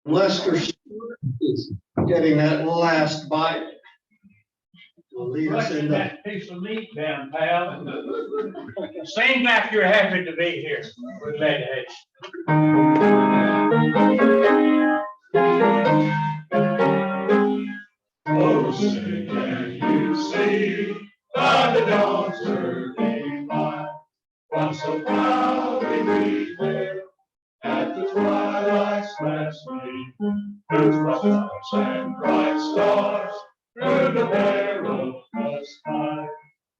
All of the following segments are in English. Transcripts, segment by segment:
Lester is getting that last bite. Will lead us Flushing into that piece of meat down, pal. Seems like you're happy to be here. We're glad to have you. Oh, say can you see by the dawn's early light, once so proudly we hailed at the twilight's last gleam, whose stars and bright stars through the perilous night,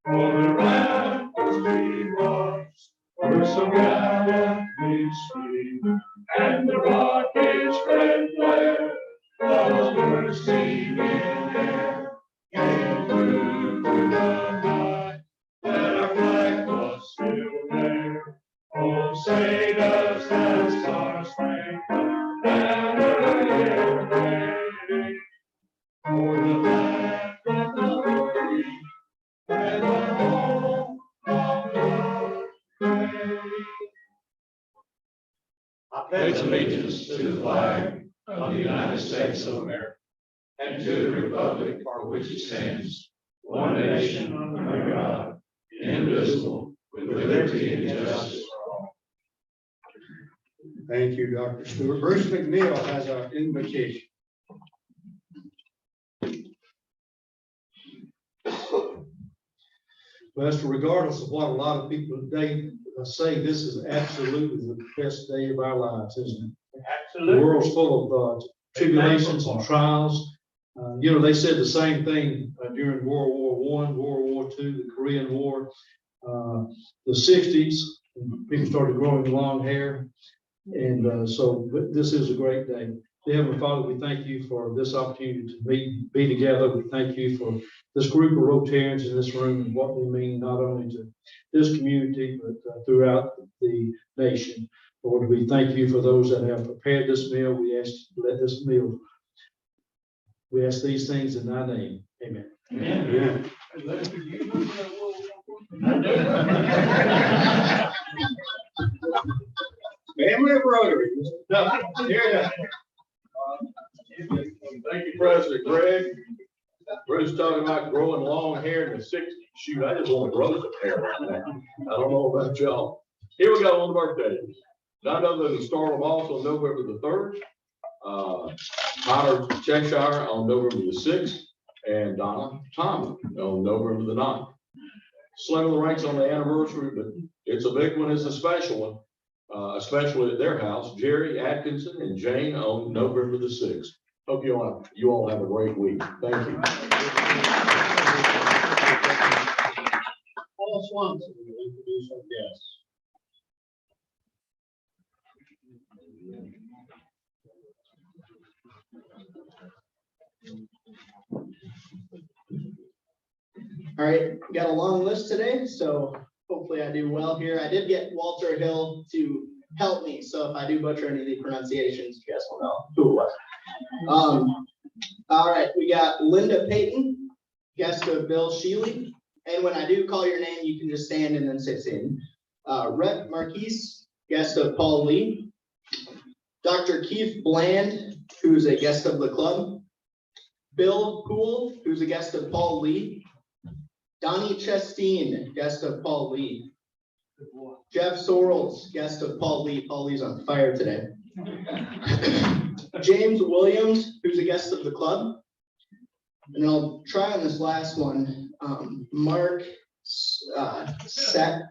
for the ramparts we watched were so gallantly streamed, and the rocket's red flare those were seen in air, came through the night, that our flag was still there. Oh, say does that star-spangled banner yet wave, for the land of the free, and the home of the brave. I pledge allegiance to the flag of the United States of America, and to the republic for which it stands, one nation under God, indivisible, with liberty and justice for all. Thank you, Dr. Stewart. Bruce McNeil has our invitation. Lester, regardless of what a lot of people today say, this is absolutely the best day of our lives, isn't it? Absolutely. The world's full of tribulations and trials. You know, they said the same thing during World War I, World War II, the Korean War, the 60s. People started growing long hair. And so this is a great day. Dear Heavenly Father, we thank you for this opportunity to be together. We thank you for this group of Rotarians in this room and what they mean not only to this community, but throughout the nation. Lord, we thank you for those that have prepared this meal. We ask we ask these things in thy name. Amen. Amen. Family of Rotary. Thank you, President Greg. Bruce talking about growing long hair in the 60s. Shoot, I just want to grow some hair right now. I don't know about y'all. Here we go on the birthdays. None other than Starla Moss on November the 3rd, Tyler Cheshire on November the 6th, and Donna Thomas on November the 9th. Slim of the ranks on the anniversary, but it's a big one, it's a special one, especially at their house. Jerry Atkinson and Jane on November the 6th. Hope you all have a great week. Thank you. Paul Swanson will introduce our guests. All right, got a long list today, so hopefully I do well here. I did get Walter Hill to help me, so if I do butcher any of the pronunciations, you guys will know who it was. All right, we got Linda Payton, guest of Bill Shealy, and when I do call your name, you can just stand and then sit in. Rhett Marquise, guest of Paul Lee. Dr. Keith Bland, who's a guest of the club. Bill Poole, who's a guest of Paul Lee. Donnie Chasteen, guest of Paul Lee. Jeff Sorrells, guest of Paul Lee. Paul Lee's on fire today. James Williams, who's a guest of the club. And I'll try on this last one. Mark Saliba?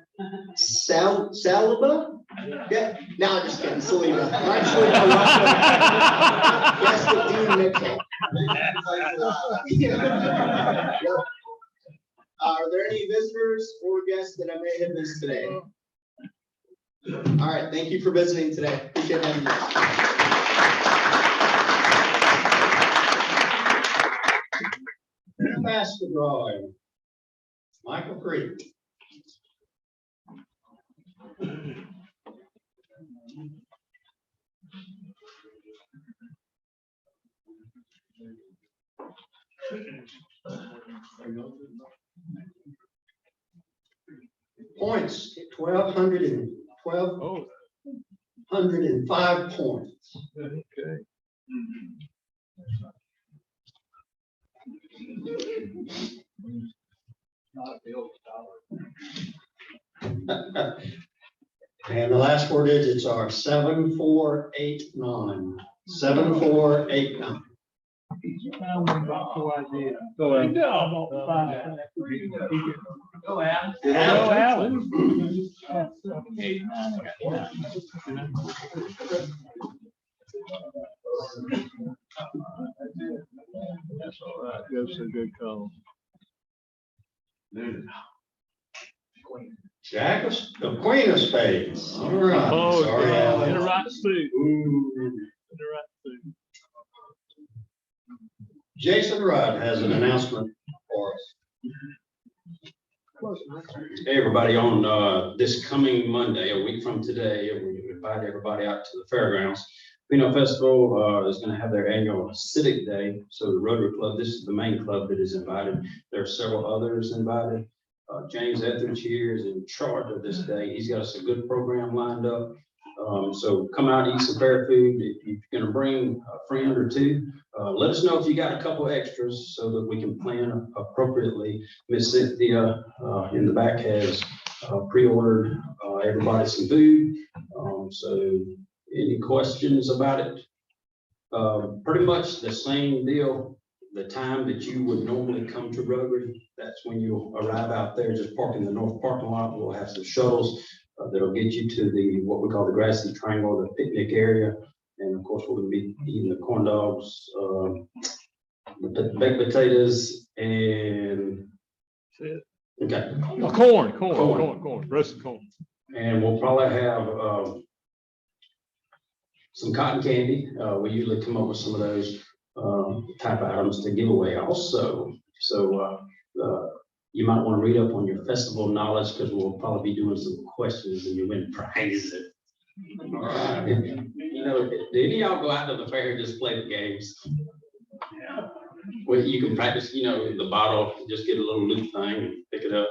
Yeah, no, I'm just kidding. Saliba. Mark Saliba. Guest of Dean Mitchell. Are there any visitors or guests that I may have missed today? All right, thank you for visiting today. Appreciate having you. Basket drawing. Michael Creek. Points, 1,205 points. Okay. last four digits are 7489. 7489. Go Alan. Go Alan. That's all right. That's a good call. Jackus, the queen of spades. All right. Oh, Sorry, in Alan. the right suit. Ooh. In the right suit. Jason Rudd has an announcement for us. Hey, everybody, on this coming Monday, a week from today, we invite everybody out to the fairgrounds. Pino Festival is going to have their annual Civic Day. So the Rotary Club, this is the main club that is invited. There are several others invited. James Etheridge here is in charge of this day. He's got us a good program lined up. So come out, eat some fair food. If you're going to bring a friend or two, let us know if you got a couple extras so that we can plan appropriately. Miss Cynthia in the back has pre-ordered everybody some food. So any questions about it? Pretty much the same deal. The time that you would normally come to Rotary, that's when you'll arrive out there, just park in the north parking lot. We'll have some shuttles that'll get you to the, what we call the grassy triangle, the picnic area. And of course, we're gonna be eating the corn dogs, the baked potatoes, and okay. Oh, corn, roasted corn. And we'll probably have some cotton candy. We usually come up with some of those type items to give away also. So you might want to read up on your festival knowledge because we'll probably be doing some questions and you win prizes. All right. You know, do any of y'all go out to the fair and just play the games? Well, you can practice, you know, the bottle, just get a little loop thing and pick it up.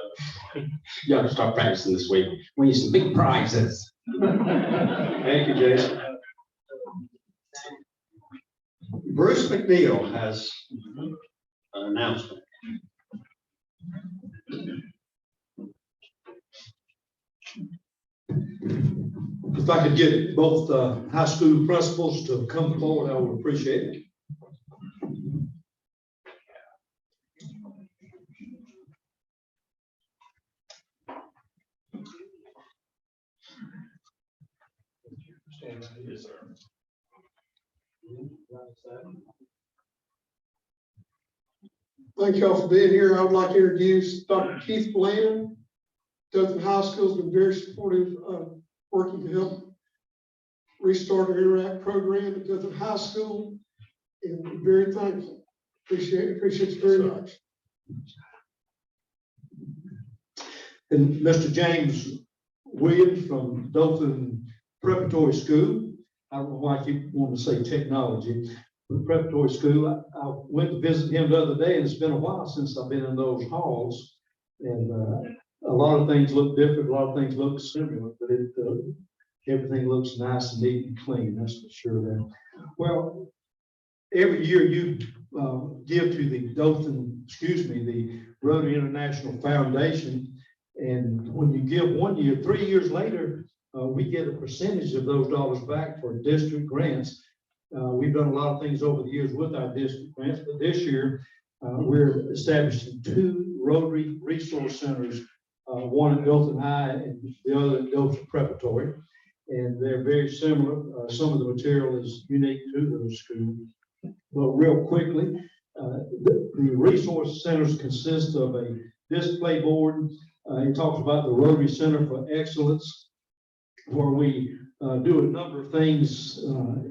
Y'all can start practicing this week. Win you some big prizes. Thank you, Jason. Bruce McNeil has an announcement. If I could get both high school principals to come forward, I would appreciate it. Yes, sir. Thank you all for being here. I would like to introduce Dr. Keith Bland. Dothan High School's been very supportive of working to help restart our Interact program at Dothan High School. And I'm very thankful. Appreciate you very much. And Mr. James Williams from Dothan Preparatory School. I don't know why I keep wanting to say technology. Preparatory school. I went to visit him the other day, and it's been a while since I've been in those halls. And a lot of things look different, a lot of things look similar, but everything looks nice and neat and clean. That's for sure. Then, well, every year you give to the the Rotary International Foundation, and when you give 1 year, 3 years later, we get a percentage of those dollars back for district grants. We've done a lot of things over the years with our district grants, but this year we're establishing 2 Rotary Resource Centers, one at Dothan High and the other at Dothan Preparatory. And they're very similar. Some of the material is unique to those schools. But real quickly, the resource centers consist of a display board. It talks about the Rotary Center for Excellence, where we do a number of things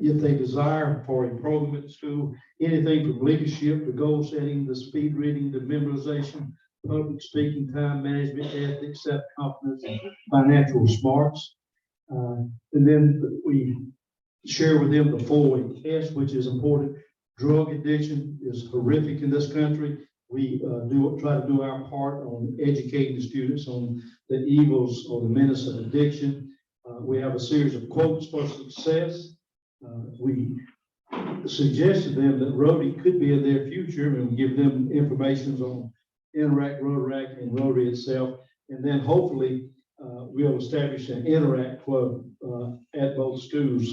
if they desire for a program at the school, anything from leadership to goal setting, to speed reading, to memorization, public speaking, time management, ethics, self-confidence, and financial smarts. And then we share with them the 4-way test, which is important. Drug addiction is horrific in this country. We try to do our part on educating the students on the evils or the menace of addiction. We have a series of quotes for success. We suggest to them that Rotary could be in their future, and we give them information on Interact, Rotaract, and Rotary itself. And then hopefully we'll establish an interact club at both schools.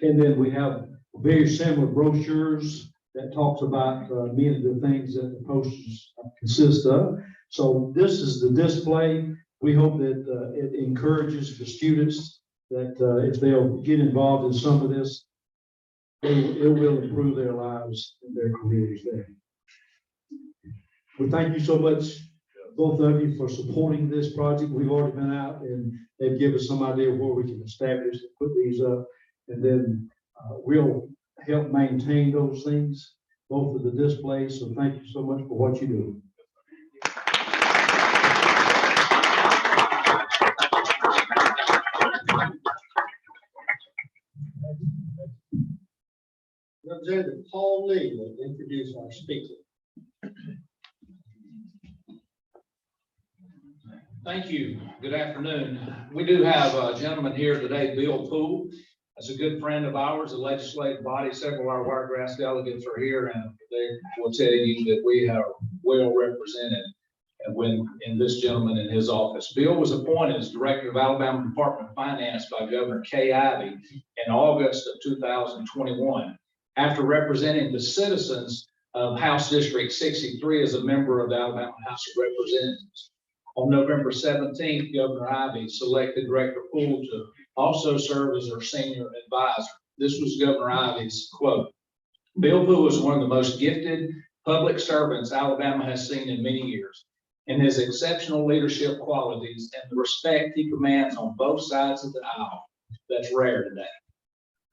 And then we have very similar brochures that talks about many of the things that the posters consist of. So this is the display. We hope that it encourages the students that if they'll get involved in some of this, it will improve their lives and their careers there. Well, thank you so much, both of you, for supporting this project. We've already been out and they've given us some idea of where we can establish and put these up. And then we'll help maintain those things, both of the displays. So thank you so much for what you do. Representative Paul Lee will introduce our speaker. Thank you. Good afternoon. We do have a gentleman here today, Bill Poole. That's a good friend of ours, the legislative body. Several of our Wiregrass delegates are here, and they will tell you that we are well represented when in this gentleman in his office. Bill was appointed as Director of Alabama Department of Finance by Governor Ivey in August of 2021. After representing the citizens of House District 63 as a member of the Alabama House of Representatives. On November 17th, Governor Ivey selected Director Poole to also serve as our senior advisor. This was Governor Ivey's quote. Bill Poole is one of the most gifted public servants Alabama has seen in many years. And his exceptional leadership qualities and the respect he commands on both sides of the aisle. That's rare today.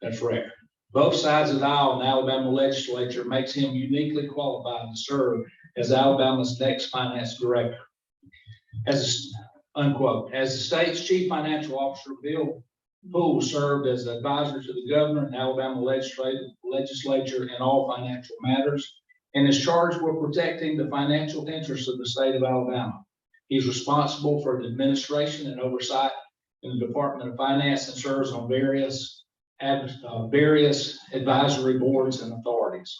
That's rare. Both sides of the aisle in the Alabama legislature makes him uniquely qualified to serve as Alabama's next finance director. Unquote. As the state's chief financial officer, Bill Poole served as an advisor to the governor and Alabama legislature in all financial matters, and is charged with protecting the financial interests of the state of Alabama. He's responsible for the administration and oversight in the Department of Finance and serves on various advisory boards and authorities.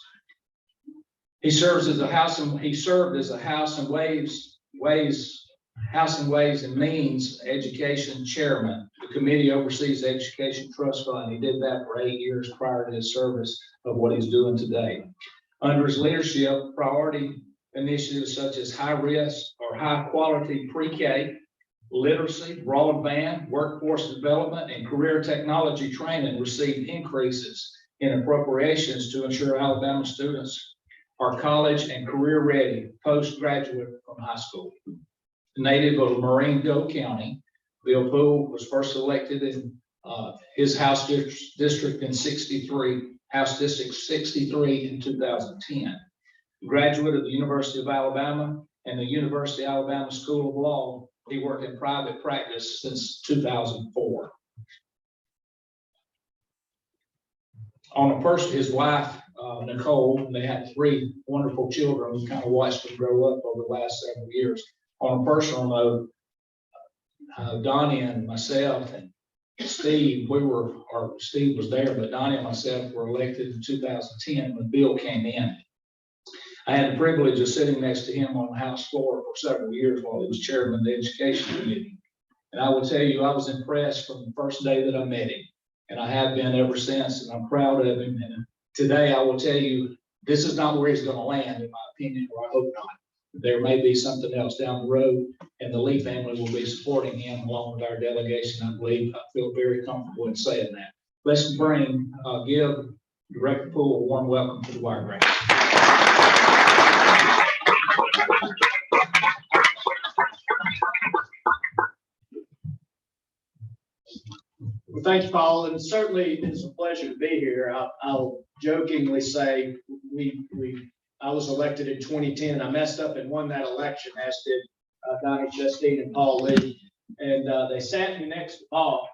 He served as a House and Ways and Means Education Chairman. The committee oversees the Education Trust Fund. He did that for 8 years prior to his service of what he's doing today. Under his leadership, priority initiatives such as high risk or high quality pre-K, literacy, broadband, workforce development, and career technology training received increases in appropriations to ensure Alabama students are college and career ready postgraduate from high school. Native of Marengo County, Bill Poole was first elected in his House District in 63, House District 63 in 2010. Graduate of the University of Alabama and the University of Alabama School of Law, he worked in private practice since 2004. His wife, Nicole, and they had 3 wonderful children. We kind of watched them grow up over the last several years. On a personal note, Donnie and myself and Steve, Steve was there, but Donnie and myself were elected in 2010 when Bill came in. I had the privilege of sitting next to him on the House floor for several years while he was chairman of the Education Committee. And I will tell you, I was impressed from the first day that I met him. And I have been ever since, and I'm proud of him. And today I will tell you, this is not where he's going to land, in my opinion, or I hope not. There may be something else down the road, and the Lee family will be supporting him along with our delegation, I believe. I feel very comfortable in saying that. Let's give Director Poole a warm welcome to the Wiregrass. Well, thank you, Paul, and certainly it's a pleasure to be here. I'll jokingly say I was elected in 2010. I messed up and won that election, as did Donnie Justine and Paul Lee. And they sat me next to Paul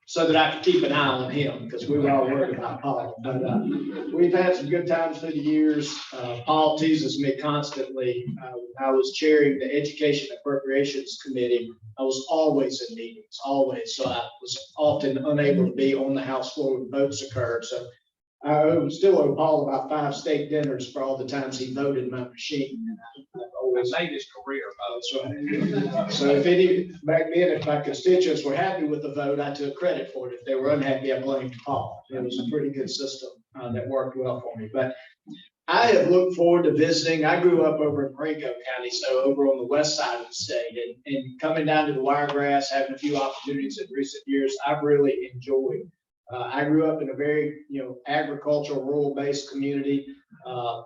so that I could keep an eye on him, because we were all worried about Paul. But we've had some good times through the years. Paul teases me constantly. I was chairing the Education Appropriations Committee. I was always in meetings, always. So I was often unable to be on the House floor when votes occurred. So I still owe Paul about 5 state dinners for all the times he voted my machine. And I made his career. That's right. So if any, back then, if my constituents were happy with the vote, I took credit for it. If they were unhappy, I blamed Paul. It was a pretty good system that worked well for me. But I have looked forward to visiting. I grew up over in Marengo County, so over on the west side of the state, and coming down to the Wiregrass, having a few opportunities in recent years, I've really enjoyed. I grew up in a very, agricultural, rural-based community,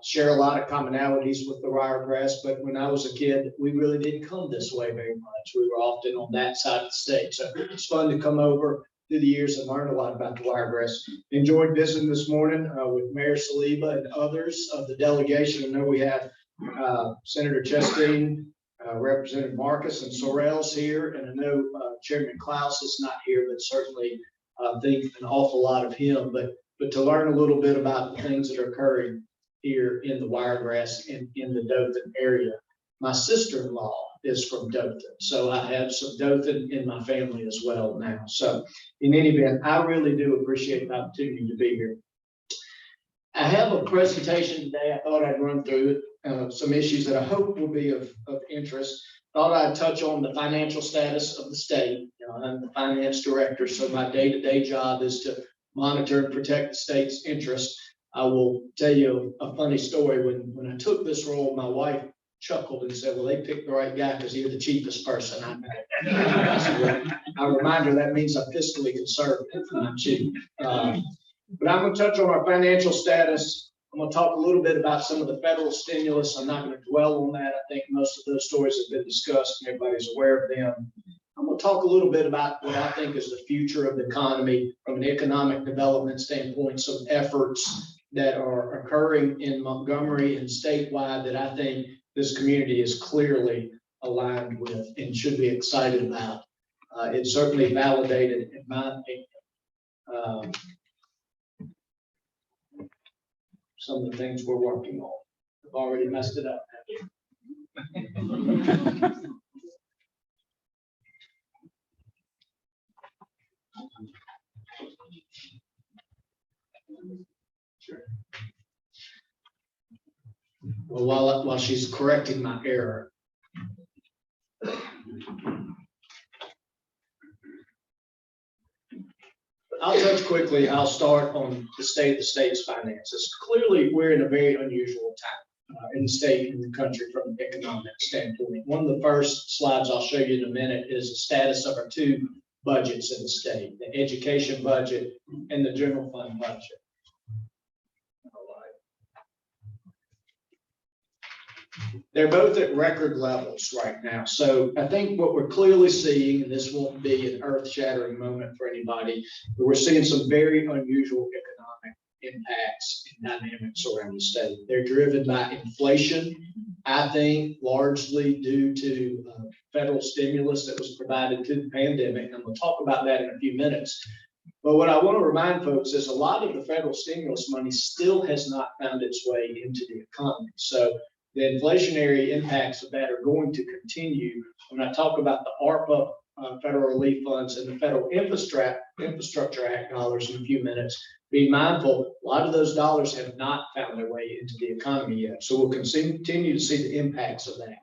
share a lot of commonalities with the Wiregrass, but when I was a kid, we really didn't come this way very much. We were often on that side of the state, so it's fun to come over through the years and learn a lot about the Wiregrass. Enjoyed visiting this morning with Mayor Saliba and others of the delegation. I know we have Senator Chastain, Representative Marcus and Sorrell's here, and I know Chairman Klaus is not here, but certainly think an awful lot of him. But to learn a little bit about the things that are occurring here in the Wiregrass and in the Dothan area. My sister-in-law is from Dothan, so I have some Dothan in my family as well now. So in any event, I really do appreciate the opportunity to be here. I have a presentation today. I thought I'd run through it, some issues that I hope will be of interest. Thought I'd touch on the financial status of the state. I'm the finance director, so my day-to-day job is to monitor and protect the state's interests. I will tell you a funny story. When I took this role, my wife chuckled and said, well, they picked the right guy because you're the cheapest person I met. I remind her that means I'm fiscally conservative, not cheap. But I'm going to touch on our financial status. I'm going to talk a little bit about some of the federal stimulus. I'm not going to dwell on that. I think most of those stories have been discussed and everybody's aware of them. I'm going to talk a little bit about what I think is the future of the economy from an economic development standpoint, some efforts that are occurring in Montgomery and statewide that I think this community is clearly aligned with and should be excited about. It's certainly validated, in my opinion, some of the things we're working on. I've already messed it up. Sure. Well, while she's correcting my error. I'll touch quickly. I'll start on the state of the state's finances. Clearly, we're in a very unusual time in the state and the country from an economic standpoint. One of the first slides I'll show you in a minute is the status of our two budgets in the state, the education budget and the general fund budget. They're both at record levels right now. So I think what we're clearly seeing, and this won't be an earth-shattering moment for anybody, but we're seeing some very unusual economic impacts and dynamics around the state. They're driven by inflation, I think largely due to federal stimulus that was provided to the pandemic. And we'll talk about that in a few minutes. But what I want to remind folks is a lot of the federal stimulus money still has not found its way into the economy. So the inflationary impacts of that are going to continue. When I talk about the ARPA federal relief funds and the federal infrastructure act dollars in a few minutes, be mindful, a lot of those dollars have not found their way into the economy yet. So we'll continue to see the impacts of that.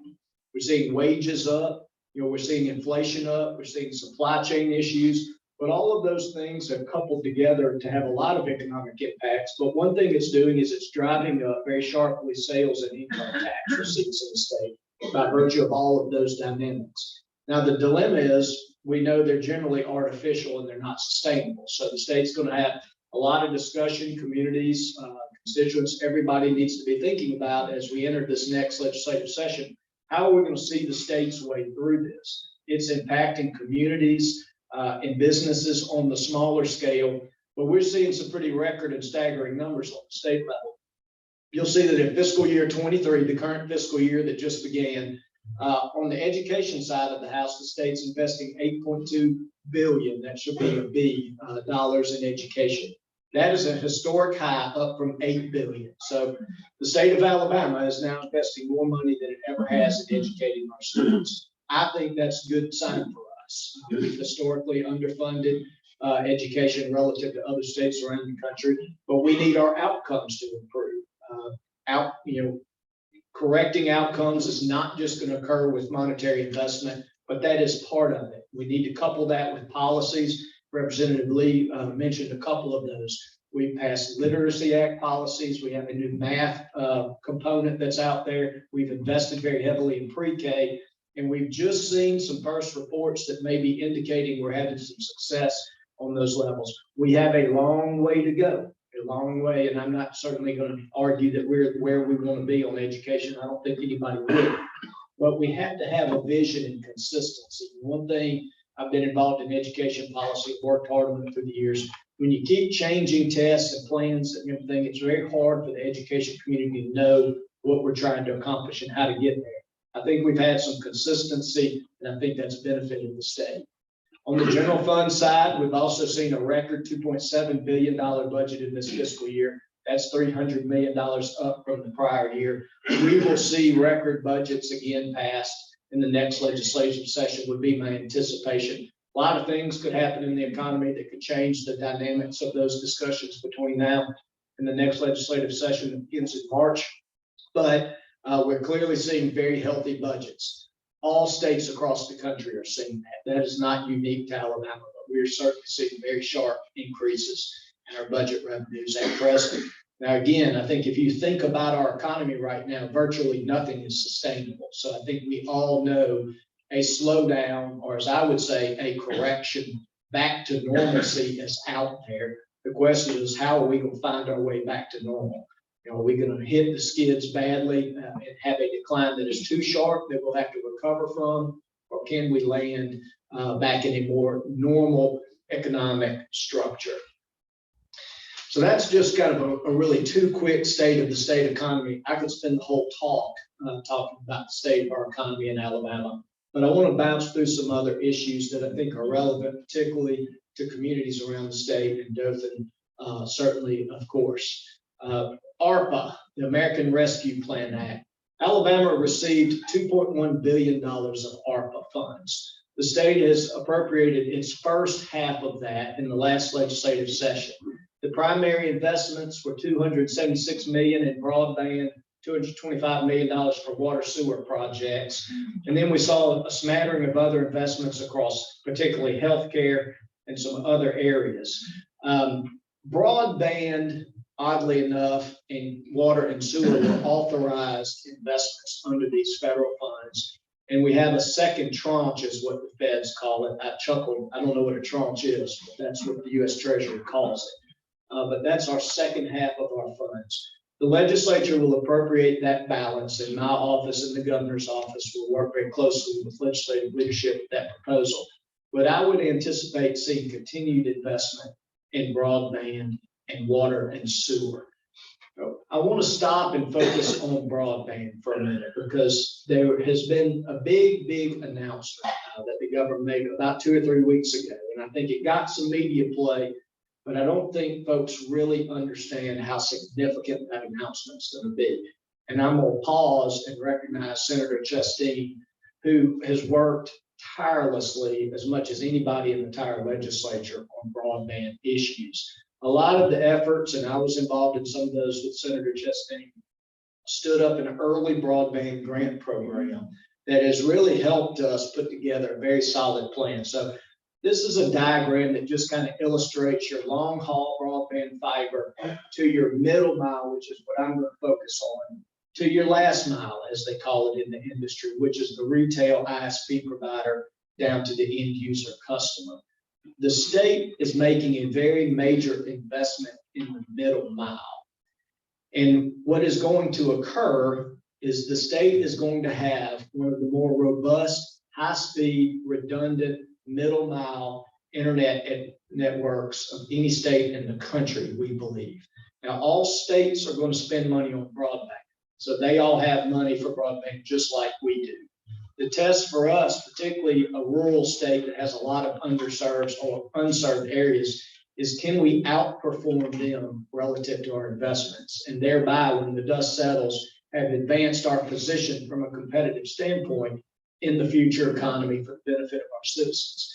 We're seeing wages up, we're seeing inflation up, we're seeing supply chain issues, but all of those things are coupled together to have a lot of economic impacts. But one thing it's doing is it's driving up very sharply sales and income tax receipts in the state by virtue of all of those dynamics. Now, the dilemma is we know they're generally artificial and they're not sustainable. So the state's going to have a lot of discussion, communities, constituents, everybody needs to be thinking about as we enter this next legislative session, how are we going to see the state's way through this? It's impacting communities and businesses on the smaller scale, but we're seeing some pretty record and staggering numbers on the state level. You'll see that in fiscal year 23, the current fiscal year that just began, on the education side of the house, the state's investing $8.2 billion, that should be a B, dollars in education. That is a historic high, up from $8 billion. So the state of Alabama is now investing more money than it ever has in educating our students. I think that's a good sign for us. We've historically underfunded education relative to other states around the country, but we need our outcomes to improve. correcting outcomes is not just going to occur with monetary investment, but that is part of it. We need to couple that with policies. Representative Lee mentioned a couple of those. We passed Literacy Act policies. We have a new math component that's out there. We've invested very heavily in pre-K, and we've just seen some first reports that may be indicating we're having some success on those levels. We have a long way to go, a long way, and I'm not certainly going to argue that we're where we want to be on education. I don't think anybody will, but we have to have a vision and consistency. One thing, I've been involved in education policy, worked hard on it through the years. When you keep changing tests and plans and everything, it's very hard for the education community to know what we're trying to accomplish and how to get there. I think we've had some consistency, and I think that's benefited the state. On the general fund side, we've also seen a record $2.7 billion budget in this fiscal year. That's $300 million up from the prior year. We will see record budgets again passed in the next legislative session, would be my anticipation. A lot of things could happen in the economy that could change the dynamics of those discussions between now and the next legislative session that begins in March. But we're clearly seeing very healthy budgets. All states across the country are seeing that. That is not unique to Alabama, but we're certainly seeing very sharp increases in our budget revenues at present. Now, again, I think if you think about our economy right now, virtually nothing is sustainable. So I think we all know a slowdown, or as I would say, a correction back to normalcy is out there. The question is, how are we going to find our way back to normal? You know, are we going to hit the skids badly and have a decline that is too sharp that we'll have to recover from, or can we land back in a more normal economic structure? So that's just kind of a really too quick state of the state economy. I could spend the whole talk talking about the state of our economy in Alabama, but I want to bounce through some other issues that I think are relevant, particularly to communities around the state and Dothan, certainly, of course. ARPA, the American Rescue Plan Act. Alabama received $2.1 billion of ARPA funds. The state has appropriated its first half of that in the last legislative session. The primary investments were $276 million in broadband, $225 million for water sewer projects. And then we saw a smattering of other investments across particularly healthcare and some other areas. Broadband, oddly enough, in water and sewer were authorized investments under these federal funds. And we have a second tranche is what the feds call it. I chuckled. I don't know what a tranche is, but that's what the U.S. Treasury calls it. But that's our second half of our funds. The legislature will appropriate that balance, and my office and the governor's office will work very closely with legislative leadership with that proposal. But I would anticipate seeing continued investment in broadband and water and sewer. I want to stop and focus on broadband for a minute, because there has been a big announcement that the government made about 2 or 3 weeks ago. And I think it got some media play, but I don't think folks really understand how significant that announcement is going to be. And I'm going to pause and recognize Senator Chastain, who has worked tirelessly as much as anybody in the entire legislature on broadband issues. A lot of the efforts, and I was involved in some of those with Senator Chastain, stood up an early broadband grant program that has really helped us put together a very solid plan. So this is a diagram that just kind of illustrates your long haul broadband fiber to your middle mile, which is what I'm going to focus on, to your last mile, as they call it in the industry, which is the retail ISP provider down to the end user customer. The state is making a very major investment in the middle mile. And what is going to occur is the state is going to have one of the more robust, high-speed, redundant, middle mile internet networks of any state in the country, we believe. Now, all states are going to spend money on broadband. So they all have money for broadband just like we do. The test for us, particularly a rural state that has a lot of underserved or unserved areas, is can we outperform them relative to our investments? And thereby, when the dust settles, have advanced our position from a competitive standpoint in the future economy for the benefit of our citizens.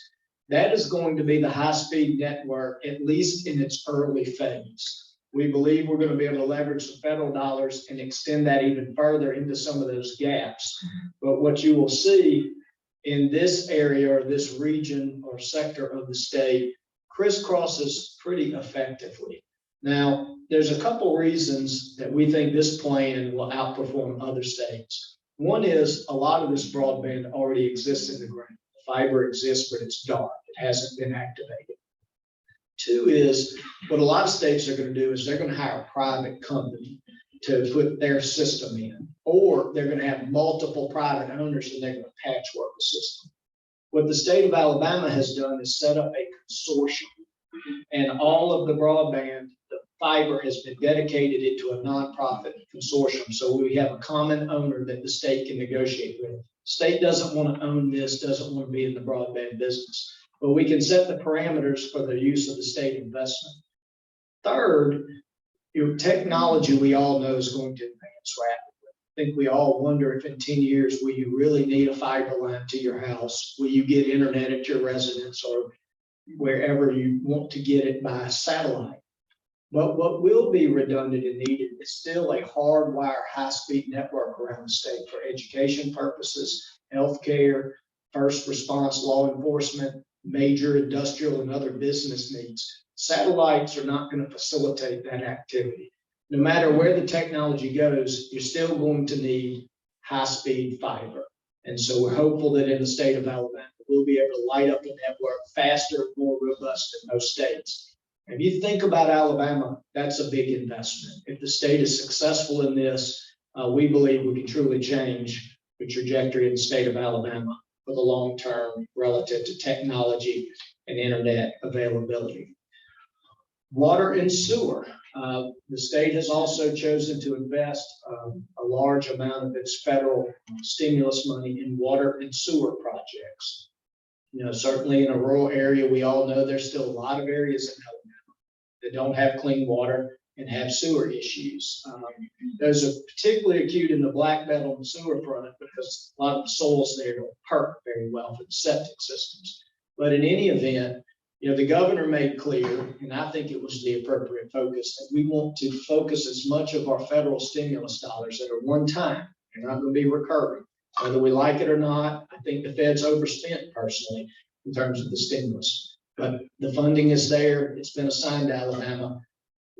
That is going to be the high-speed network, at least in its early phase. We believe we're gonna be able to leverage the federal dollars and extend that even further into some of those gaps. But what you will see in this area or this region or sector of the state crisscrosses pretty effectively. Now, there's a couple reasons that we think this plan will outperform other states. One is a lot of this broadband already exists in the ground. Fiber exists, but it's dark. It hasn't been activated. Two is what a lot of states are going to do is they're going to hire a private company to put their system in, or they're going to have multiple private owners and they're going to patchwork the system. What the state of Alabama has done is set up a consortium, and all of the broadband, the fiber has been dedicated into a nonprofit consortium. So we have a common owner that the state can negotiate with. State doesn't want to own this, doesn't want to be in the broadband business, but we can set the parameters for the use of the state investment. Third, your technology we all know is going to advance rapidly. I think we all wonder if in 10 years, will you really need a fiber line to your house? Will you get internet at your residence or wherever you want to get it by satellite? But what will be redundant and needed is still a hardwire high-speed network around the state for education purposes, healthcare, first response, law enforcement, major industrial and other business needs. Satellites are not going to facilitate that activity. No matter where the technology goes, you're still going to need high-speed fiber. And so we're hopeful that in the state of Alabama, we'll be able to light up the network faster, more robust than most states. If you think about Alabama, that's a big investment. If the state is successful in this, we believe we can truly change the trajectory of the state of Alabama for the long term relative to technology and internet availability. Water and sewer. The state has also chosen to invest a large amount of its federal stimulus money in water and sewer projects. You know, certainly in a rural area, we all know there's still a lot of areas in Alabama that don't have clean water and have sewer issues. Those are particularly acute in the black belt on the sewer front because a lot of the soils there don't perk very well for the septic systems. But in any event, you know, the governor made clear, and I think it was the appropriate focus, that we want to focus as much of our federal stimulus dollars that are one time. They're not going to be recurring. Whether we like it or not, I think the Fed's overspent personally in terms of the stimulus. But the funding is there. It's been assigned to Alabama.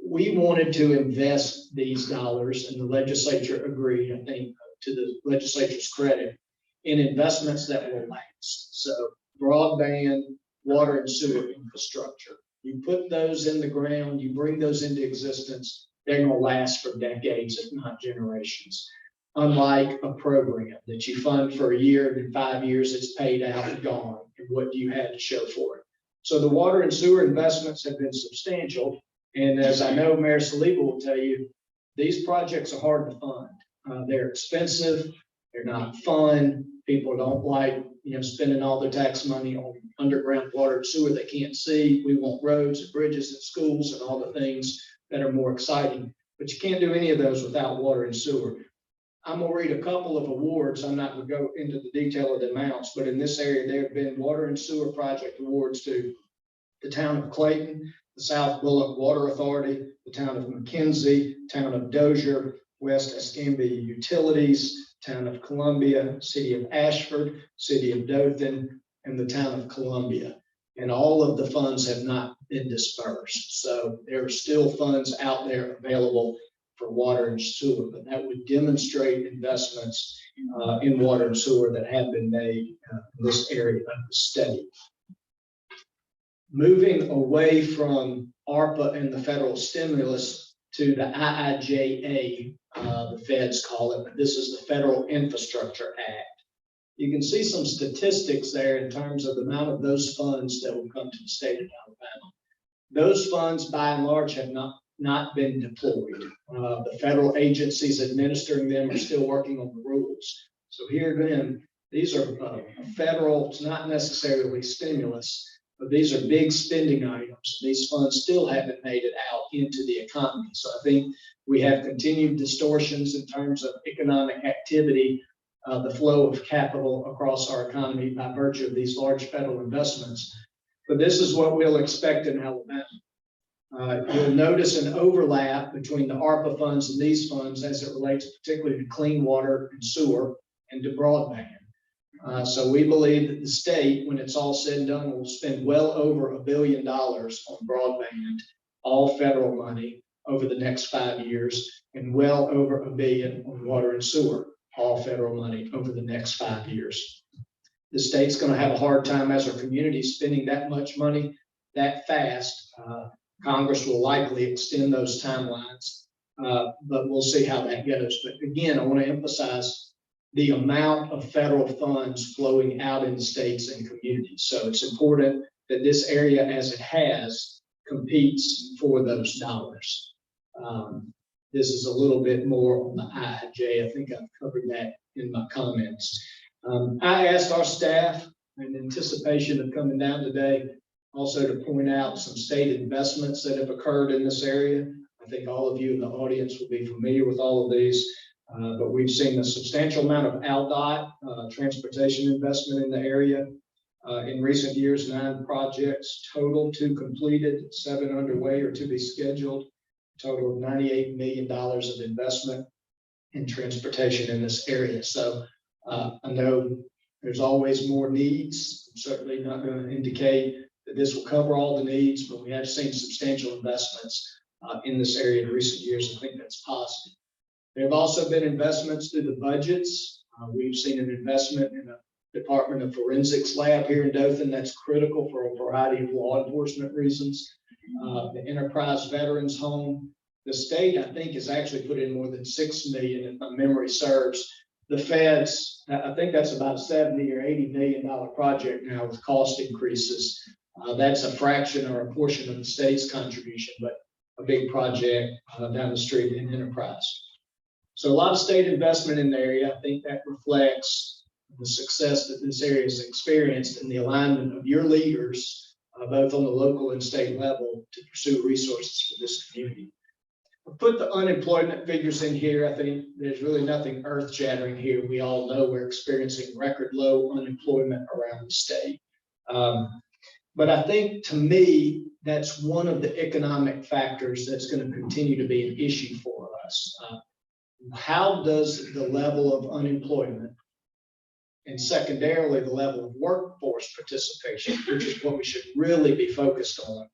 We wanted to invest these dollars, and the legislature agreed, I think, to the legislature's credit, in investments that will last. So broadband, water and sewer infrastructure. You put those in the ground, you bring those into existence, they're going to last for decades, if not generations. Unlike a program that you fund for a year and in 5 years it's paid out and gone, and what do you have to show for it? So the water and sewer investments have been substantial. And as I know Mayor Saliba will tell you, these projects are hard to fund. They're expensive, they're not fun. People don't like, you know, spending all their tax money on underground water and sewer they can't see. We want roads and bridges and schools and all the things that are more exciting, but you can't do any of those without water and sewer. I'm gonna read a couple of awards. I'm not gonna go into the detail of the amounts, but in this area, there have been water and sewer project awards to the town of Clayton, the South Bullock Water Authority, the town of McKenzie, town of Dozier, West Escambia Utilities, town of Columbia, city of Ashford, city of Dothan, and the town of Columbia. And all of the funds have not been dispersed. So there are still funds out there available for water and sewer, but that would demonstrate investments in water and sewer that have been made in this area of the state. Moving away from ARPA and the federal stimulus to the IIJA, the feds call it, but this is the Federal Infrastructure Act. You can see some statistics there in terms of the amount of those funds that will come to the state of Alabama. Those funds, by and large, have not been deployed. The federal agencies administering them are still working on the rules. So here again, these are federal, it's not necessarily stimulus, but these are big spending items. These funds still haven't made it out into the economy. So I think we have continued distortions in terms of economic activity, the flow of capital across our economy by virtue of these large federal investments. But this is what we'll expect in Alabama. You'll notice an overlap between the ARPA funds and these funds as it relates particularly to clean water and sewer and to broadband. So we believe that the state, when it's all said and done, will spend well over $1 billion on broadband, all federal money over the next 5 years, and well over $1 billion on water and sewer, all federal money over the next 5 years. The state's going to have a hard time as a community spending that much money that fast. Congress will likely extend those timelines, but we'll see how that goes. But again, I want to emphasize the amount of federal funds flowing out in states and communities. So it's important that this area, as it has, competes for those dollars. This is a little bit more on the IIJ. I think I've covered that in my comments. I asked our staff in anticipation of coming down today also to point out some state investments that have occurred in this area. I think all of you in the audience will be familiar with all of these. But we've seen a substantial amount of ALDOT transportation investment in the area. In recent years, 9 projects total, 2 completed, 7 underway or to be scheduled, total of $98 million of investment in transportation in this area. So I know there's always more needs. I'm certainly not going to indicate that this will cover all the needs, but we have seen substantial investments in this area in recent years. I think that's positive. There have also been investments through the budgets. We've seen an investment in a Department of Forensics lab here in Dothan that's critical for a variety of law enforcement reasons. The Enterprise Veterans Home, the state, I think, has actually put in more than $6 million, if my memory serves. The feds, I think that's about a $70 or $80 million project now with cost increases. That's a fraction or a portion of the state's contribution, but a big project down the street in Enterprise. So a lot of state investment in the area. I think that reflects the success that this area has experienced and the alignment of your leaders, both on the local and state level, to pursue resources for this community. I put the unemployment figures in here. I think there's really nothing earth-shattering here. We all know we're experiencing record low unemployment around the state. But I think, to me, that's one of the economic factors that's going to continue to be an issue for us. How does the level of unemployment and secondarily the level of workforce participation, which is what we should really be focused on,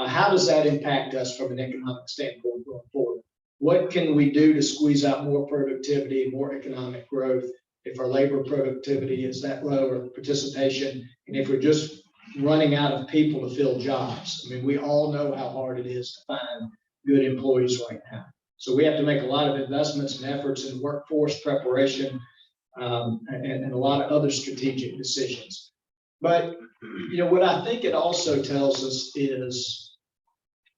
how does that impact us from an economic standpoint going forward? What can we do to squeeze out more productivity, more economic growth if our labor productivity is that low or participation, and if we're just running out of people to fill jobs? I mean, we all know how hard it is to find good employees right now. So we have to make a lot of investments and efforts in workforce preparation and a lot of other strategic decisions. But, you know, what I think it also tells us is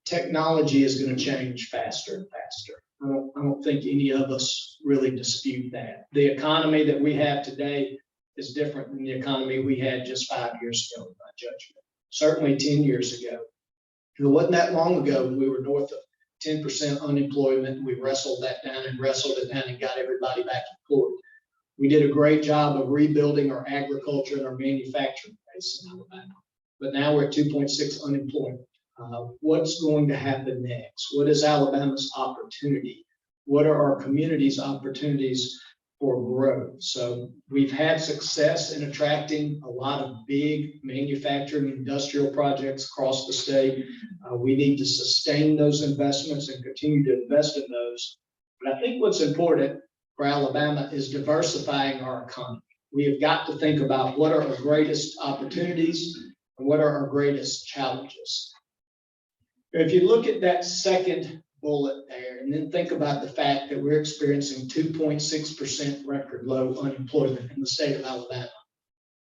technology is going to change faster and faster. I don't think any of us really dispute that. The economy that we have today is different than the economy we had just 5 years ago, in my judgment. Certainly 10 years ago. It wasn't that long ago we were north of 10% unemployment. We wrestled that down and wrestled it down and got everybody back employed. We did a great job of rebuilding our agriculture and our manufacturing base in Alabama. But now we're at 2.6 unemployment. What's going to happen next? What is Alabama's opportunity? What are our community's opportunities for growth? So we've had success in attracting a lot of big manufacturing industrial projects across the state. We need to sustain those investments and continue to invest in those. But I think what's important for Alabama is diversifying our economy. We have got to think about what are our greatest opportunities and what are our greatest challenges. If you look at that second bullet there, and then think about the fact that we're experiencing 2.6% record low unemployment in the state of Alabama.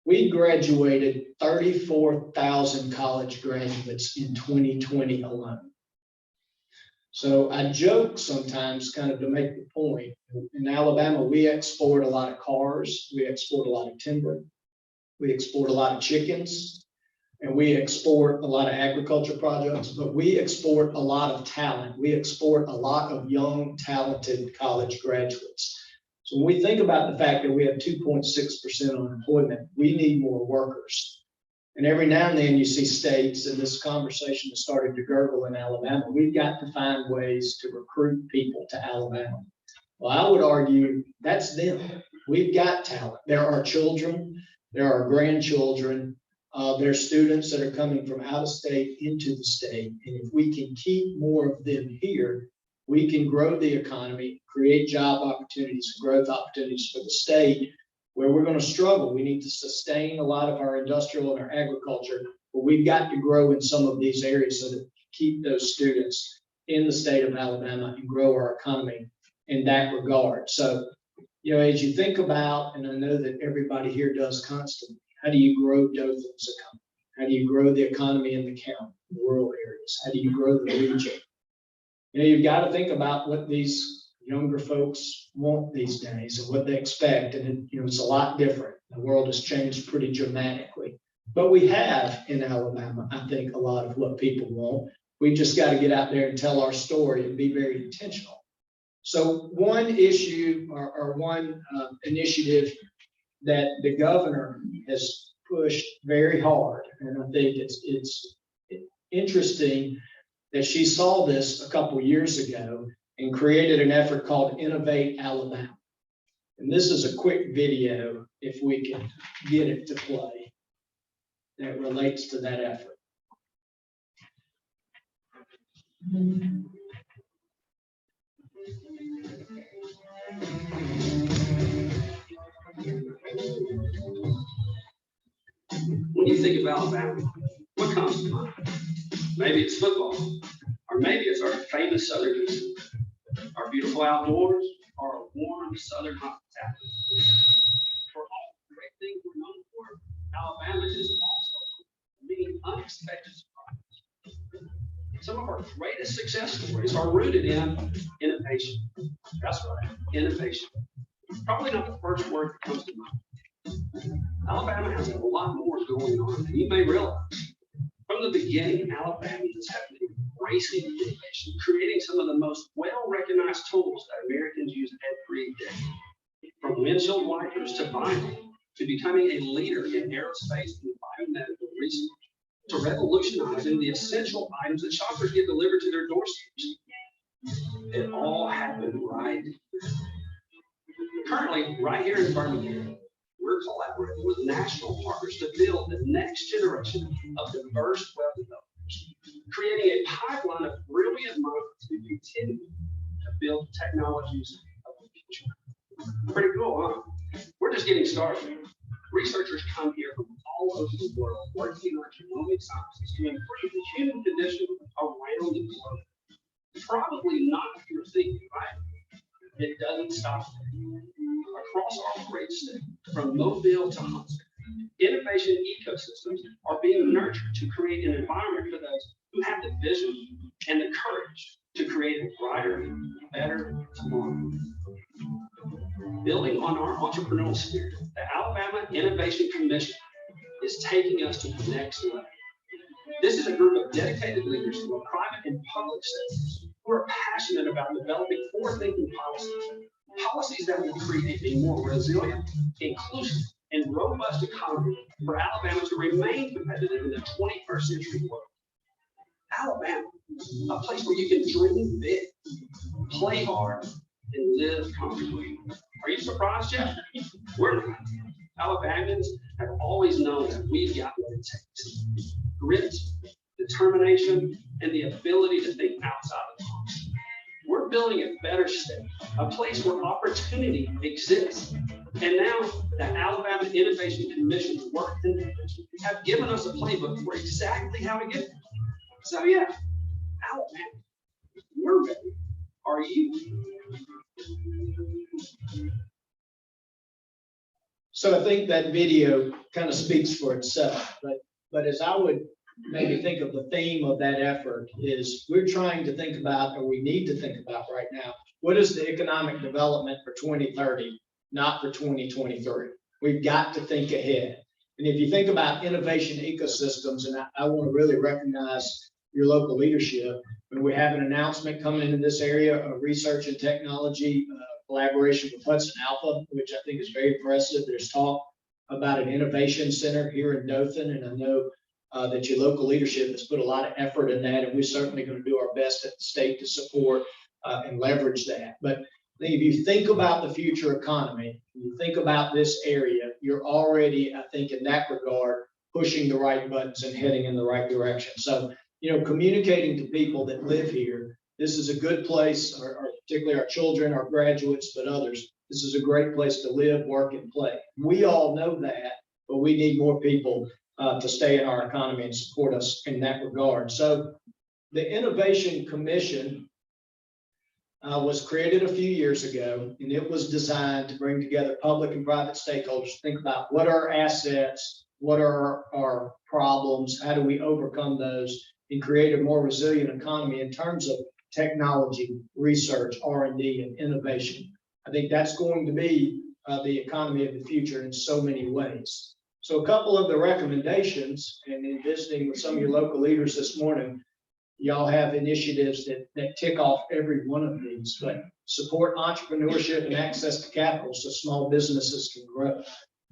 We graduated 34,000 college graduates in 2020 alone. So I joke sometimes, kind of to make the point, in Alabama, we export a lot of cars, we export a lot of timber, we export a lot of chickens, and we export a lot of agriculture products, but we export a lot of talent. We export a lot of young, talented college graduates. So when we think about the fact that we have 2.6% unemployment, we need more workers. And every now and then you see states, and this conversation has started to gurgle in Alabama, we've got to find ways to recruit people to Alabama. Well, I would argue that's them. We've got talent. There are children, there are grandchildren, there are students that are coming from out of state into the state. And if we can keep more of them here, we can grow the economy, create job opportunities, growth opportunities for the state. Where we're going to struggle, we need to sustain a lot of our industrial and our agriculture, but we've got to grow in some of these areas so that we keep those students in the state of Alabama and grow our economy in that regard. So, you know, as you think about, and I know that everybody here does constantly, how do you grow Dothan's economy? How do you grow the economy in the county, the rural areas? How do you grow the region? You know, you've got to think about what these younger folks want these days and what they expect. And, you know, it's a lot different. The world has changed pretty dramatically. But we have in Alabama, I think, a lot of what people want. We just got to get out there and tell our story and be very intentional. So one issue or one initiative that the governor has pushed very hard, and I think it's interesting that she saw this a couple years ago and created an effort called Innovate Alabama. And this is a quick video, if we can get it to play, that relates to that effort. When you think of Alabama, what comes to mind? Maybe it's football, or maybe it's our famous Southern cuisine, our beautiful outdoors, or a warm Southern hospitality. For all the great things we're known for, Alabama is also many unexpected surprises. Some of our greatest success stories are rooted in innovation. That's right, innovation. Probably not the first word that comes to mind. Alabama has a lot more going on than you may realize. From the beginning, Alabamians have been embracing innovation, creating some of the most well-recognized tools that Americans use every day. From windshield wipers to vinyl, to becoming a leader in aerospace and biomedical research, to revolutionizing the essential items that shoppers get delivered to their doorsteps. It all happened right here. Currently, right here in Birmingham, we're collaborating with national partners to build the next generation of diverse web developers, creating a pipeline of brilliant minds who continue to build technologies of the future. Pretty cool, huh? We're just getting started. Researchers come here from all over the world working on genomic sciences to improve the human condition around the globe. Probably not your thinking, right? It doesn't stop there. Across our great state, from Mobile to Huntsville, innovation ecosystems are being nurtured to create an environment for those who have the vision and the courage to create a brighter, better tomorrow. Building on our entrepreneurial spirit, the Alabama Innovation Commission is taking us to the next level. This is a group of dedicated leaders from private and public sectors who are passionate about developing forward-thinking policies that will create a more resilient, inclusive, and robust economy for Alabama to remain competitive in the 21st century world. Alabama, a place where you can dream big, play hard, and live comfortably. Are you surprised yet? We're not. Alabamians have always known that we've got what it takes. Grit, determination, and the ability to think outside of the box. We're building a better state, a place where opportunity exists. And now the Alabama Innovation Commission's work and have given us a playbook for exactly how to get there. So yeah, Alabama, we're ready. Are you? So I think that video kind of speaks for itself, but as I would maybe think of the theme of that effort is we're trying to think about, or we need to think about right now, what is the economic development for 2030, not for 2023? We've got to think ahead. And if you think about innovation ecosystems, and I want to really recognize your local leadership, when we have an announcement coming into this area of research and technology, collaboration with Hudson Alpha, which I think is very impressive. There's talk about an innovation center here in Dothan, and I know that your local leadership has put a lot of effort in that, and we're certainly going to do our best at the state to support and leverage that. But if you think about the future economy, you think about this area, you're already, I think, in that regard, pushing the right buttons and heading in the right direction. So, communicating to people that live here, this is a good place, or particularly our children, our graduates, but others, this is a great place to live, work, and play. We all know that, but we need more people to stay in our economy and support us in that regard. So the Innovation Commission was created a few years ago, and it was designed to bring together public and private stakeholders to think about what are our assets, what are our problems, how do we overcome those, and create a more resilient economy in terms of technology, research, R&D, and innovation. I think that's going to be the economy of the future in so many ways. So a couple of the recommendations, and in visiting with some of your local leaders this morning, y'all have initiatives that tick off every one of these, but support entrepreneurship and access to capital so small businesses can grow.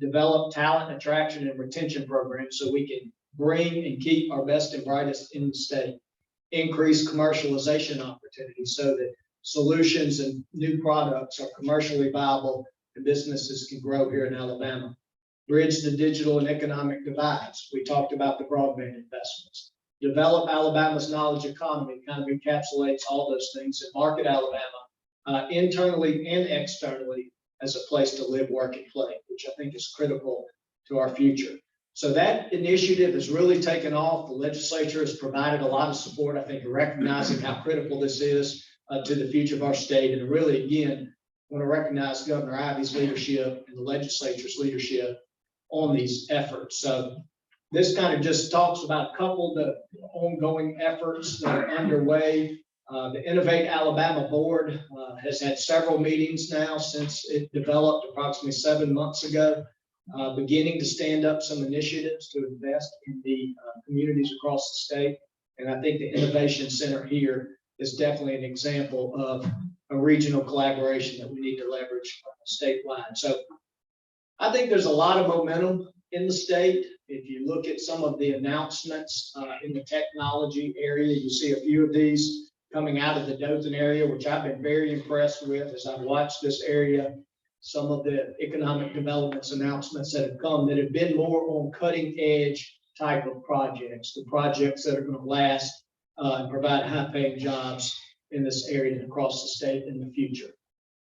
Develop talent attraction and retention programs so we can bring and keep our best and brightest in the state. Increase commercialization opportunities so that solutions and new products are commercially viable and businesses can grow here in Alabama. Bridge the digital and economic divides. We talked about the broadband investments. Develop Alabama's knowledge economy, kind of encapsulates all those things, and market Alabama internally and externally as a place to live, work, and play, which I think is critical to our future. So that initiative has really taken off. The legislature has provided a lot of support, I think, in recognizing how critical this is to the future of our state. And really, again, I want to recognize Governor Ivey's leadership and the legislature's leadership on these efforts. So this kind of just talks about a couple of the ongoing efforts that are underway. The Innovate Alabama Board has had several meetings now since it developed approximately 7 months ago, beginning to stand up some initiatives to invest in the communities across the state. And I think the Innovation Center here is definitely an example of a regional collaboration that we need to leverage statewide. So I think there's a lot of momentum in the state. If you look at some of the announcements in the technology area, you see a few of these coming out of the Dothan area, which I've been very impressed with as I've watched this area. Some of the economic developments announcements that have come that have been more on cutting edge type of projects, the projects that are going to last and provide high paying jobs in this area and across the state in the future.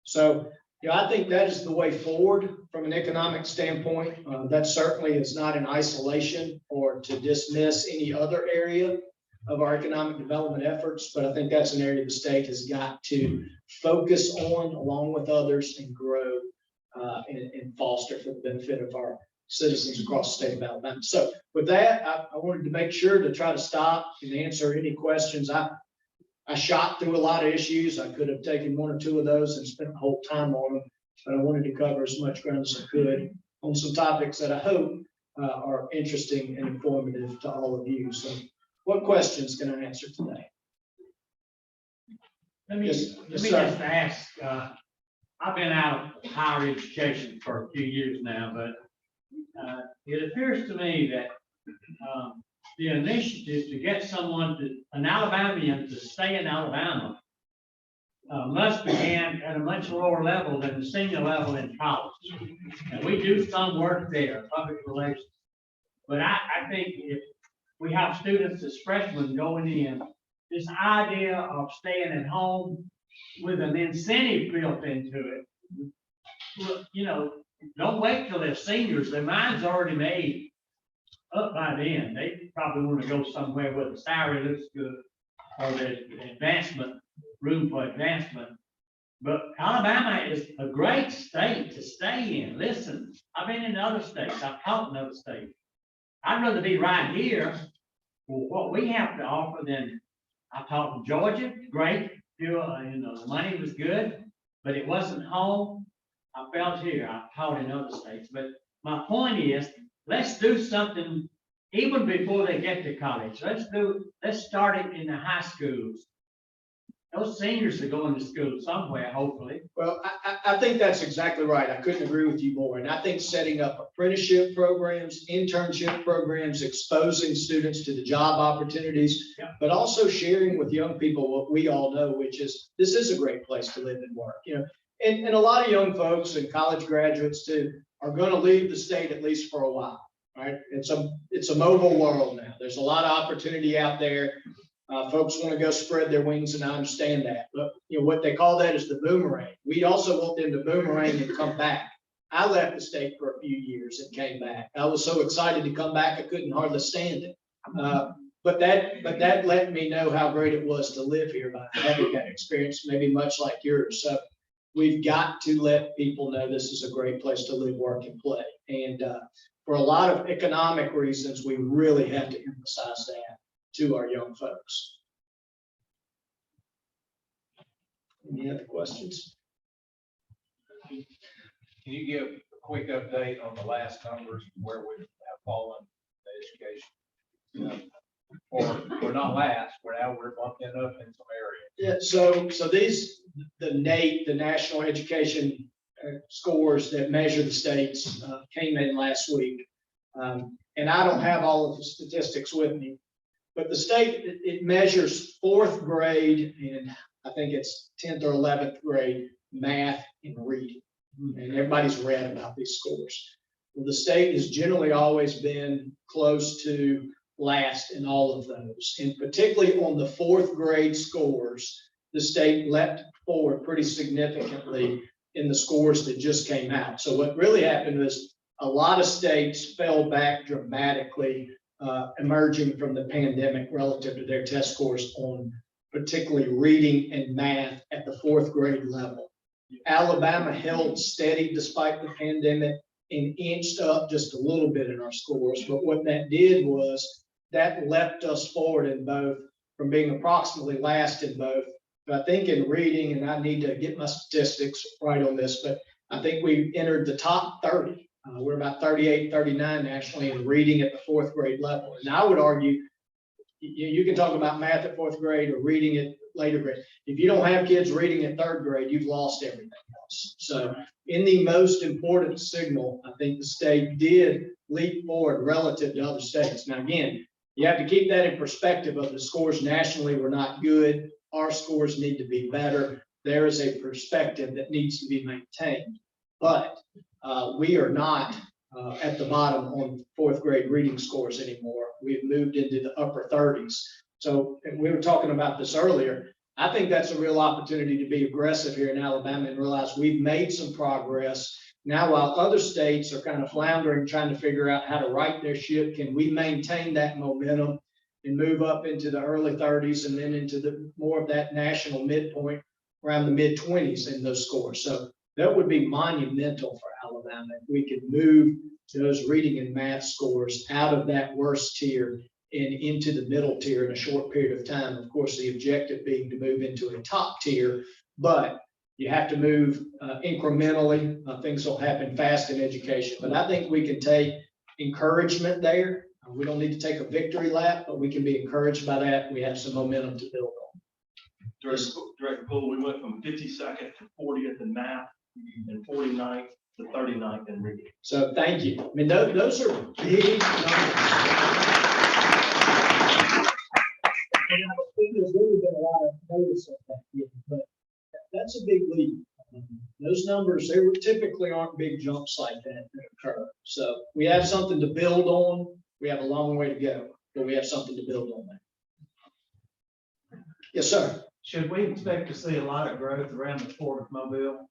So, I think that is the way forward from an economic standpoint. That certainly is not in isolation or to dismiss any other area of our economic development efforts, but I think that's an area the state has got to focus on along with others and grow and foster for the benefit of our citizens across the state of Alabama. So with that, I wanted to make sure to try to stop and answer any questions. I shot through a lot of issues. I could have taken one or two of those and spent the whole time on them, but I wanted to cover as much ground as I could on some topics that I hope are interesting and informative to all of you. So what questions can I answer today? Let me Yes, just sir. ask, I've been out of higher education for a few years now, but it appears to me that the initiative to get an Alabamian to stay in Alabama must begin at a much lower level than the senior level in college. And we do some work there, public relations. But I think if we have students as freshmen going in, this idea of staying at home with an incentive built into it, don't wait till they're seniors. Their mind's already made up by then. They probably want to go somewhere where the salary looks good or there's room for advancement. But Alabama is a great state to stay in. Listen, I've been in other states. I've taught in other states. I'd rather be right here for what we have to offer than I taught in Georgia. Great. The money was good, but it wasn't home. I felt here. I taught in other states. But my point is, let's do something even before they get to college. Let's start it in the high schools. Those seniors are going to school somewhere, hopefully. Well, I think that's exactly right. I couldn't agree with you more. And I think setting up apprenticeship programs, internship programs, exposing students to the job opportunities, Yeah. but also sharing with young people what we all know, which is this is a great place to live and work, you know. And a lot of young folks and college graduates too are going to leave the state at least for a while, right? It's a mobile world now. There's a lot of opportunity out there. Folks want to go spread their wings, and I understand that. But you know what they call that is the boomerang. We also want them to boomerang and come back. I left the state for a few years and came back. I was so excited to come back, I couldn't hardly stand it. But that let me know how great it was to live here by having that experience, maybe much like yours. So we've got to let people know this is a great place to live, work, and play. And for a lot of economic reasons, we really have to emphasize that to our young folks. Any other questions? Can you give a quick update on the last numbers, where we have fallen in the education? Or not last, we're bumping up in some areas. Yeah, so these, the NAEP, the National Education Scores that measure the states came in last week. And I don't have all of the statistics with me, but the state, it measures fourth grade and I think it's 10th or 11th grade math and reading. And everybody's read about these scores. Well, the state has generally always been close to last in all of those. And particularly on the fourth grade scores, the state leapt forward pretty significantly in the scores that just came out. So what really happened was a lot of states fell back dramatically, emerging from the pandemic relative to their test scores on particularly reading and math at the fourth grade level. Alabama held steady despite the pandemic and inched up just a little bit in our scores. But what that did was that leapt us forward in both, from being approximately last in both. But I think in reading, and I need to get my statistics right on this, but I think we entered the top 30. We're about 38, 39 nationally in reading at the fourth grade level. And I would argue, you can talk about math at fourth grade or reading at later grade. If you don't have kids reading at third grade, you've lost everything else. So in the most important signal, I think the state did leap forward relative to other states. Now, again, you have to keep that in perspective of the scores nationally were not good. Our scores need to be better. There is a perspective that needs to be maintained. But we are not at the bottom on fourth grade reading scores anymore. We've moved into the upper 30s. So we were talking about this earlier. I think that's a real opportunity to be aggressive here in Alabama and realize we've made some progress. Now, while other states are kind of floundering, trying to figure out how to right their ship, can we maintain that momentum and move up into the early 30s and then into the more of that national midpoint around the mid 20s in those scores? So that would be monumental for Alabama if we could move those reading and math scores out of that worst tier and into the middle tier in a short period of time. Of course, the objective being to move into a top tier, but you have to move incrementally. Things will happen fast in education, but I think we can take encouragement there. We don't need to take a victory lap, but we can be encouraged by that. We have some momentum to build on. Director Poole, we went from 52nd to 40th in math and 49th to 39th in reading. So thank you. I mean, those are big numbers. And I think there's really been a lot of notice of that, but that's a big leap. Those numbers, they typically aren't big jumps like that occur. So we have something to build on. We have a long way to go, but we have something to build on that. Yes, sir. Should we expect to see a lot of growth around the Port of Mobile?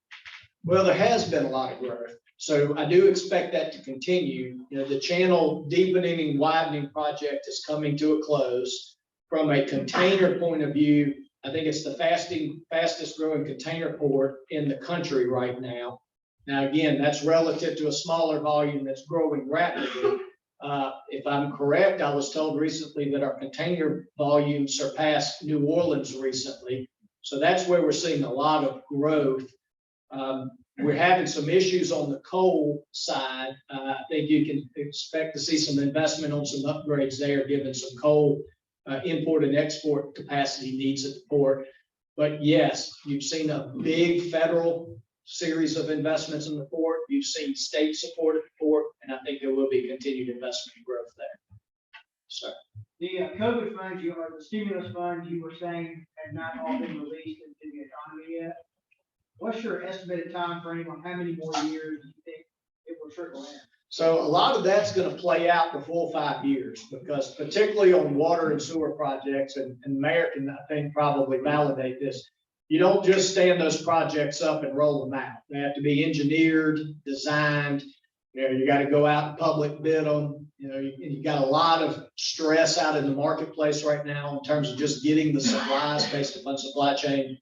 Well, there has been a lot of growth. So I do expect that to continue. You know, the channel deepening and widening project is coming to a close. From a container point of view, I think it's the fastest growing container port in the country right now. Now, again, that's relative to a smaller volume that's growing rapidly. If I'm correct, I was told recently that our container volume surpassed New Orleans recently. So that's where we're seeing a lot of growth. We're having some issues on the coal side. I think you can expect to see some investment on some upgrades there, given some coal import and export capacity needs at the port. But yes, you've seen a big federal series of investments in the port. You've seen state support at the port, and I think there will be continued investment and growth there. So. The COVID funds, or the stimulus funds you were saying had not all been released into the economy yet. What's your estimated time frame on how many more years do you think it will trickle in? So a lot of that's going to play out the full 5 years, because particularly on water and sewer projects, and Mayor can, I think, probably validate this. You don't just stand those projects up and roll them out. They have to be engineered, designed. You know, you got to go out and public bid them. You know, you got a lot of stress out in the marketplace right now in terms of just getting the supplies based upon supply chain.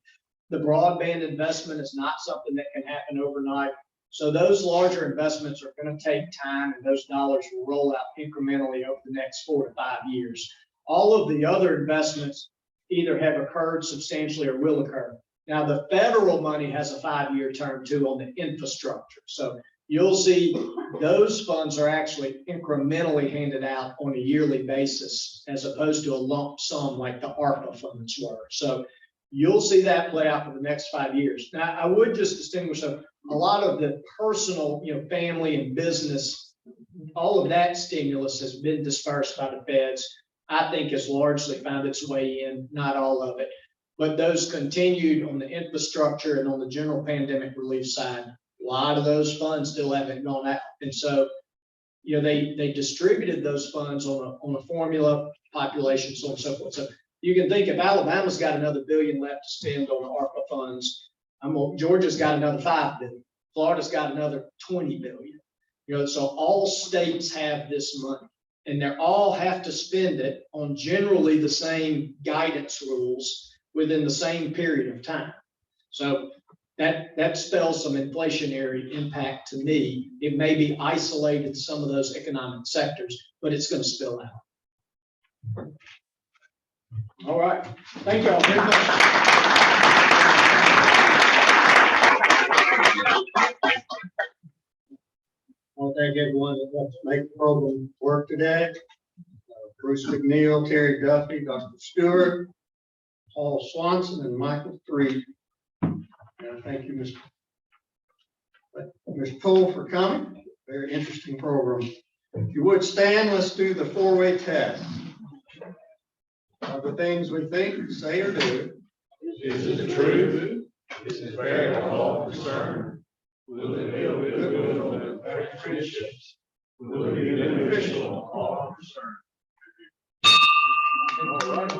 The broadband investment is not something that can happen overnight. So those larger investments are going to take time, and those dollars will roll out incrementally over the next 4 to 5 years. All of the other investments either have occurred substantially or will occur. Now, the federal money has a 5-year term too on the infrastructure. So you'll see those funds are actually incrementally handed out on a yearly basis, as opposed to a lump sum like the ARPA funds were. So you'll see that play out for the next 5 years. Now, I would just distinguish a lot of the personal, family and business, all of that stimulus has been dispersed by the feds. I think has largely found its way in, not all of it, but those continued on the infrastructure and on the general pandemic relief side. A lot of those funds still haven't gone out. And so, they distributed those funds on a formula, population, so on and so forth. So you can think if Alabama's got another $1 billion left to spend on the ARPA funds, Georgia's got another $5 billion. Florida's got another $20 billion. So all states have this money, and they all have to spend it on generally the same guidance rules within the same period of time. So that spells some inflationary impact to me. It may be isolated some of those economic sectors, but it's going to spill out. All right. Thank you all very much. I want to thank everyone that helped make the program work today. Bruce McNeil, Terry Duffy, Dr. Stewart, Paul Swanson, and Michael Three. And thank you, Mr. Poole, for coming. Very interesting program. If you would stand, let's do the four-way test. Of the things we think, say, or do. Is it the truth? Is it fair to all concerned? Will it build goodwill and affect friendships? Will it be beneficial to all concerned? All right.